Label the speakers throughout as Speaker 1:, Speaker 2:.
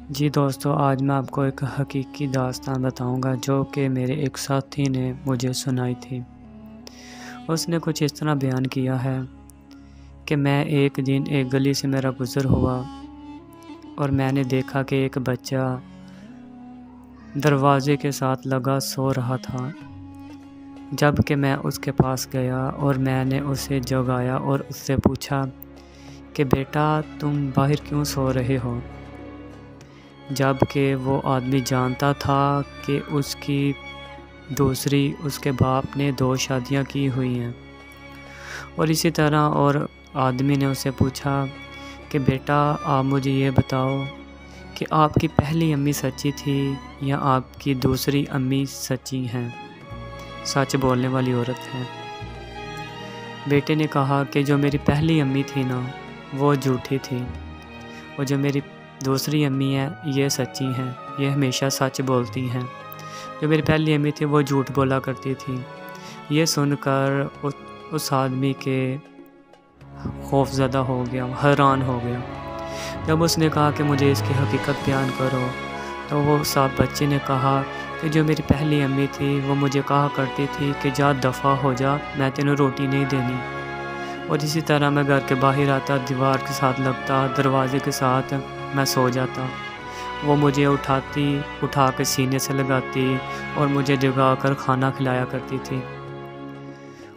Speaker 1: جی دوستو، آج میں آپ کو ایک حقیقی داستان بتاؤں گا جو کہ میرے ایک ساتھی نے مجھے سنائی تھی۔ اس نے کچھ اس طرح بیان کیا ہے کہ میں ایک دن ایک گلی سے میرا گزر ہوا اور میں نے دیکھا کہ ایک بچہ دروازے کے ساتھ لگا سو رہا تھا۔ جب کہ میں اس کے پاس گیا اور میں نے اسے جگایا اور اس سے پوچھا کہ بیٹا تم باہر کیوں سو رہے ہو؟ جب کہ وہ آدمی جانتا تھا کہ اس کے باپ نے 2 شادیاں کی ہوئی ہیں، اور اسی طرح اور آدمی نے اسے پوچھا کہ بیٹا آپ مجھے یہ بتاؤ کہ آپ کی پہلی امی سچی تھی یا آپ کی دوسری امی سچی ہیں، سچ بولنے والی عورت ہے؟ بیٹے نے کہا کہ جو میری پہلی امی تھی نا وہ جھوٹی تھی، اور جو میری دوسری امی ہے یہ سچی ہیں، یہ ہمیشہ سچ بولتی ہیں۔ جو میری پہلی امی تھی وہ جھوٹ بولا کرتی تھی۔ یہ سن کر اس آدمی کے خوف زدہ ہو گیا، حیران ہو گیا۔ جب اس نے کہا کہ مجھے اس کی حقیقت بیان کرو تو وہ صاحب بچے نے کہا کہ جو میری پہلی امی تھی وہ مجھے کہا کرتی تھی کہ جا دفع ہو جا، میں تینوں روٹی نہیں دینی، اور اسی طرح میں گھر کے باہر آتا، دیوار کے ساتھ لگتا، دروازے کے ساتھ میں سو جاتا۔ وہ مجھے اٹھا کے سینے سے لگاتی اور مجھے جگا کر کھانا کھلایا کرتی تھی۔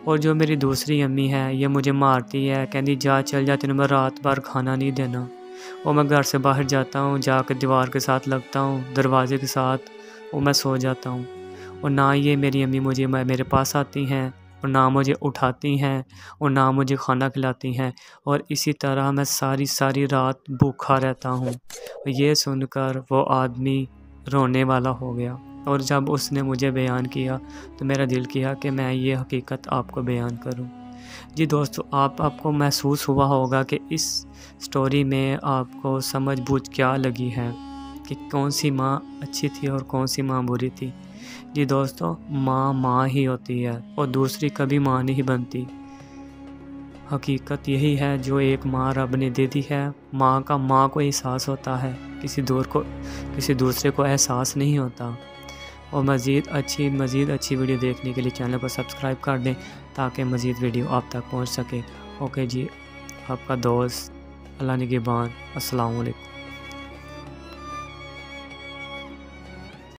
Speaker 1: اور جو میری دوسری امی ہے یہ مجھے مارتی ہے، کہتی جا چل جا، تینوں میں رات بھر کھانا نہیں دینا۔ اور میں گھر سے باہر جاتا ہوں، جا کے دیوار کے ساتھ لگتا ہوں، دروازے کے ساتھ، اور میں سو جاتا ہوں۔ اور نہ یہ میری امی میرے پاس آتی ہیں، اور نہ مجھے اٹھاتی ہیں، اور نہ مجھے کھانا کھلاتی ہیں، اور اسی طرح میں ساری رات بھوکا رہتا ہوں۔ یہ سن کر وہ آدمی رونے والا ہو گیا، اور جب اس نے مجھے بیان کیا تو میرا دل کیا کہ میں یہ حقیقت آپ کو بیان کروں۔ جی دوستو، آپ کو محسوس ہوا ہوگا کہ اس سٹوری میں آپ کو سمجھ بوجھ کیا لگی ہے کہ کون سی ماں اچھی تھی اور کون سی ماں بری تھی۔ جی دوستو، ماں ہی ہوتی ہے اور دوسری کبھی ماں نہیں بنتی۔ حقیقت یہی ہے جو ایک ماں رب نے دے دی ہے۔ ماں کو احساس ہوتا ہے، کسی دوسرے کو احساس نہیں ہوتا۔ اور مزید اچھی ویڈیو دیکھنے کے لیے چینل کو سبسکرائب کر دیں تاکہ مزید ویڈیو آپ تک پہنچ سکے۔ اوکے جی، آپ کا دوست اللہ نگہبان۔ السلام علیکم۔